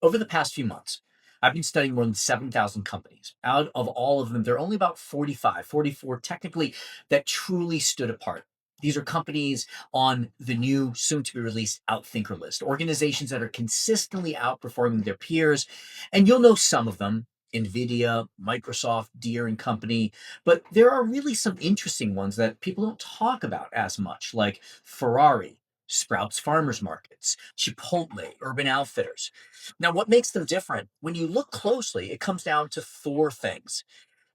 Over the past few months, I've been studying more than 7,000 companies. Out of all of them, there are only about 45, 44 technically that truly stood apart. These are companies on the new, soon to be released Outthinker list, organizations that are consistently outperforming their peers. And you'll know some of them: NVIDIA, Microsoft, Deere and Company. But there are really some interesting ones that people don't talk about as much, like Ferrari, Sprouts Farmers Markets, Chipotle, Urban Outfitters. Now, what makes them different? When you look closely, it comes down to four things,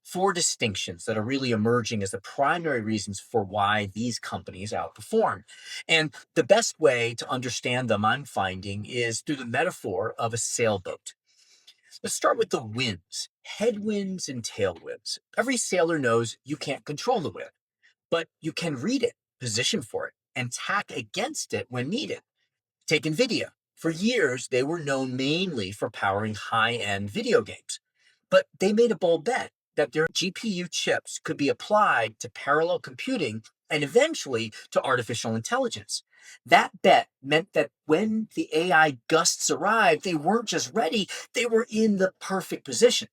four distinctions that are really emerging as the primary reasons for why these companies outperform. And the best way to understand them, I'm finding, is through the metaphor of a sailboat. Let's start with the winds, headwinds and tailwinds. Every sailor knows you can't control the wind, but you can read it, position for it, and tack against it when needed. Take NVIDIA. For years, they were known mainly for powering high end video games. But they made a bold bet that their GPU chips could be applied to parallel computing and eventually to artificial intelligence. That bet meant that when the AI gusts arrived, they weren't just ready, they were in the perfect position.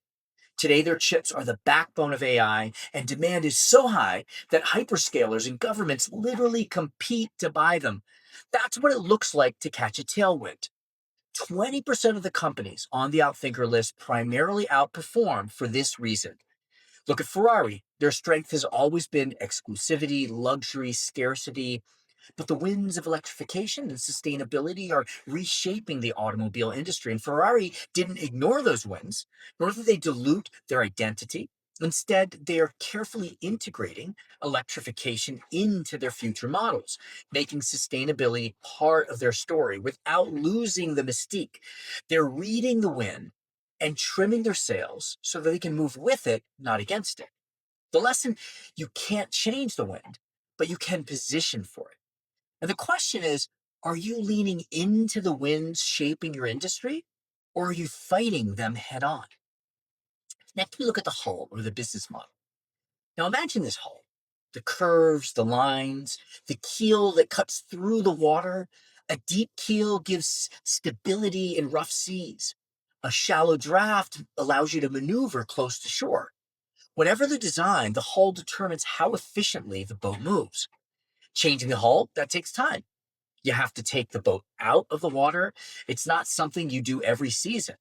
Today, their chips are the backbone of AI, and demand is so high that hyperscalers and governments literally compete to buy them. That's what it looks like to catch a tailwind. 20% of the companies on the Outthinker list primarily outperform for this reason. Look at Ferrari. Their strength has always been exclusivity, luxury, scarcity, but the winds of electrification and sustainability are reshaping the automobile industry. And Ferrari didn't ignore those winds, nor did they dilute their identity. Instead, they are carefully integrating electrification into their future models, making sustainability part of their story without losing the mystique. They're reading the wind and trimming their sails so that they can move with it, not against it. The lesson: you can't change the wind, but you can position for it. And the question is, are you leaning into the winds shaping your industry, or are you fighting them head on? Next, we look at the hull or the business model. Now, imagine this hull: the curves, the lines, the keel that cuts through the water. A deep keel gives stability in rough seas. A shallow draft allows you to maneuver close to shore. Whatever the design, the hull determines how efficiently the boat moves. Changing the hull, that takes time. You have to take the boat out of the water. It's not something you do every season.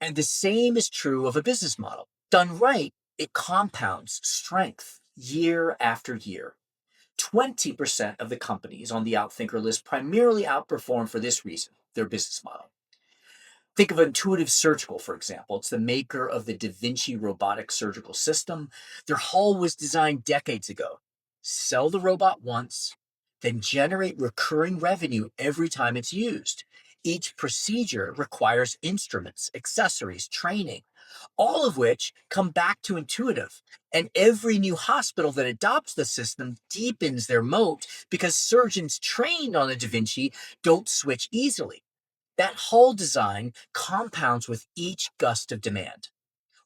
And the same is true of a business model. Done right, it compounds strength year after year. 20% of the companies on the Outthinker list primarily outperform for this reason: their business model. Think of Intuitive Surgical, for example. It's the maker of the Da Vinci robotic surgical system. Their hull was designed decades ago. Sell the robot once, then generate recurring revenue every time it's used. Each procedure requires instruments, accessories, training, all of which come back to Intuitive. And every new hospital that adopts the system deepens their moat because surgeons trained on the Da Vinci don't switch easily. That hull design compounds with each gust of demand.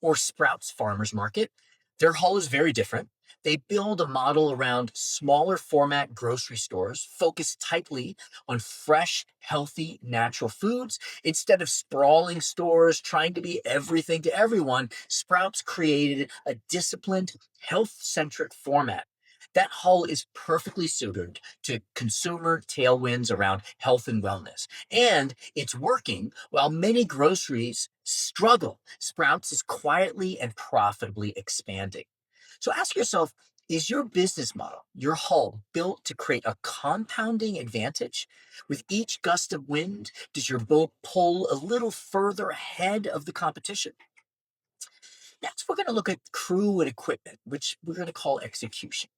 Or Sprouts Farmers Market, their hull is very different. They build a model around smaller format grocery stores focused tightly on fresh, healthy, natural foods. Instead of sprawling stores trying to be everything to everyone, Sprouts created a disciplined, health centric format. That hull is perfectly suited to consumer tailwinds around health and wellness. And it's working while many groceries struggle. Sprouts is quietly and profitably expanding. So ask yourself, is your business model, your hull, built to create a compounding advantage? With each gust of wind, does your boat pull a little further ahead of the competition? Next, we're going to look at crew and equipment, which we're going to call execution.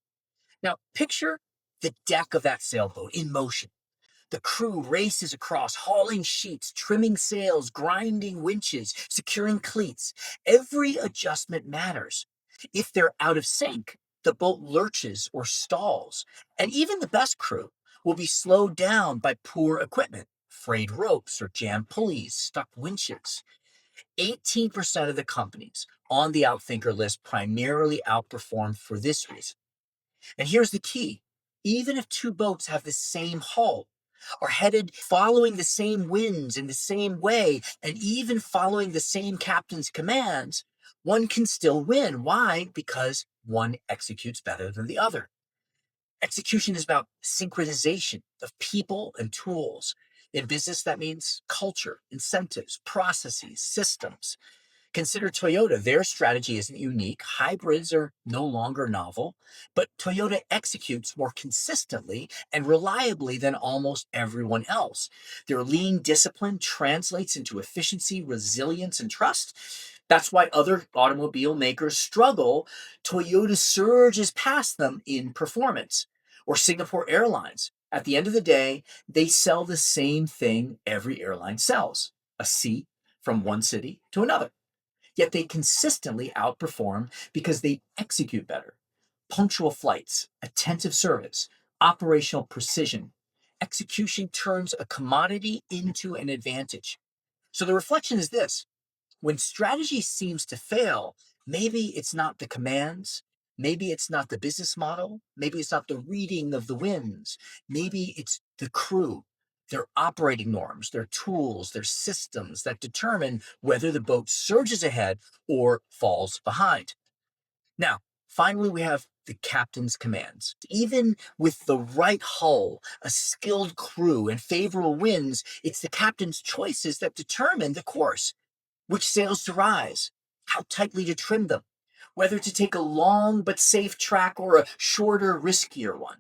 Now, picture the deck of that sailboat in motion. The crew races across, hauling sheets, trimming sails, grinding winches, securing cleats. Every adjustment matters. If they're out of sync, the boat lurches or stalls. And even the best crew will be slowed down by poor equipment: frayed ropes or jammed pulleys, stuck winches. 18% of the companies on the Outthinker list primarily outperform for this reason. And here's the key: even if two boats have the same hull, are headed following the same winds in the same way, and even following the same captain's commands, one can still win. Why? Because one executes better than the other. Execution is about synchronization of people and tools. In business, that means culture, incentives, processes, systems. Consider Toyota. Their strategy isn't unique. Hybrids are no longer novel, but Toyota executes more consistently and reliably than almost everyone else. Their lean discipline translates into efficiency, resilience, and trust. That's why other automobile makers struggle. Toyota surges past them in performance. Or Singapore Airlines. At the end of the day, they sell the same thing every airline sells: a seat from one city to another. Yet they consistently outperform because they execute better. Punctual flights, attentive service, operational precision. Execution turns a commodity into an advantage. So the reflection is this: when strategy seems to fail, maybe it's not the commands, maybe it's not the business model, maybe it's not the reading of the winds, maybe it's the crew, their operating norms, their tools, their systems that determine whether the boat surges ahead or falls behind. Now, finally, we have the captain's commands. Even with the right hull, a skilled crew, and favorable winds, it's the captain's choices that determine the course: which sails to rise, how tightly to trim them, whether to take a long but safe track or a shorter, riskier one.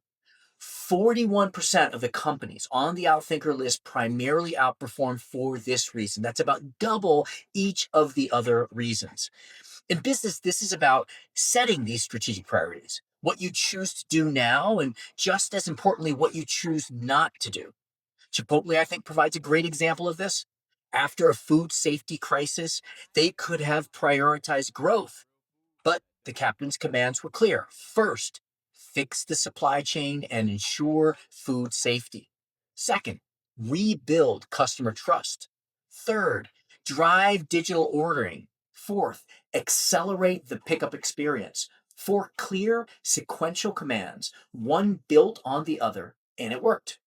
41% of the companies on the Outthinker list primarily outperform for this reason. That's about double each of the other reasons. In business, this is about setting these strategic priorities, what you choose to do now, and just as importantly, what you choose not to do. Chipotle, I think, provides a great example of this. After a food safety crisis, they could have prioritized growth, but the captain's commands were clear. First, fix the supply chain and ensure food safety. Second, rebuild customer trust. Third, drive digital ordering. Fourth, accelerate the pickup experience. Four clear sequential commands, one built on the other, and it worked.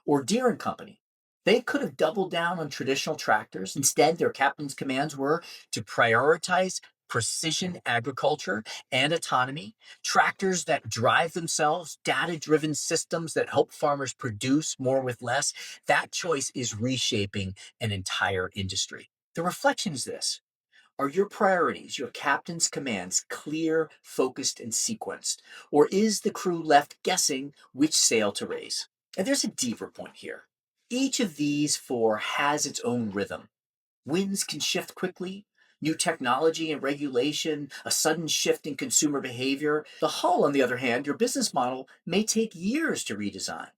Or Deere and Company. They could have doubled down on traditional tractors. Instead, their captain's commands were to prioritize precision agriculture and autonomy, tractors that drive themselves, data driven systems that help farmers produce more with less. That choice is reshaping an entire industry. The reflection is this: are your priorities, your captain's commands, clear, focused, and sequenced? Or is the crew left guessing which sail to raise? And there's a deeper point here. Each of these four has its own rhythm. Winds can shift quickly. New technology and regulation, a sudden shift in consumer behavior. The hull, on the other hand, your business model, may take years to redesign.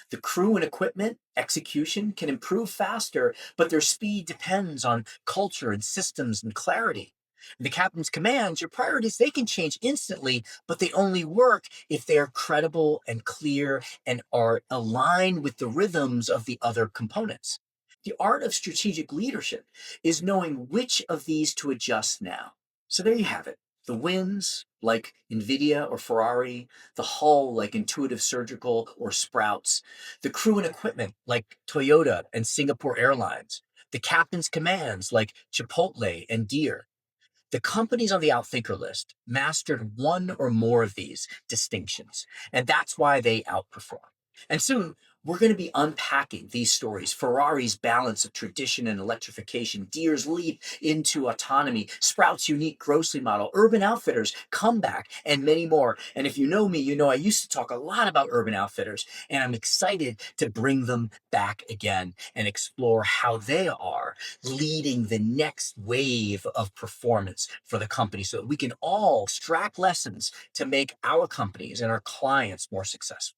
The crew and equipment execution can improve faster, but their speed depends on culture and systems and clarity. The captain's commands, your priorities, they can change instantly, but they only work if they are credible and clear and are aligned with the rhythms of the other components. The art of strategic leadership is knowing which of these to adjust now. So there you have it. The wins, like NVIDIA or Ferrari, the hull, like Intuitive Surgical or Sprouts, the crew and equipment, like Toyota and Singapore Airlines, the captain's commands, like Chipotle and Deere. The companies on the Outthinker list mastered one or more of these distinctions, and that's why they outperform. And soon, we're going to be unpacking these stories: Ferrari's balance of tradition and electrification, Deere's leap into autonomy, Sprout's unique grocery model, Urban Outfitters' comeback, and many more. And if you know me, you know I used to talk a lot about Urban Outfitters, and I'm excited to bring them back again and explore how they are leading the next wave of performance for the company so that we can all extract lessons to make our companies and our clients more successful.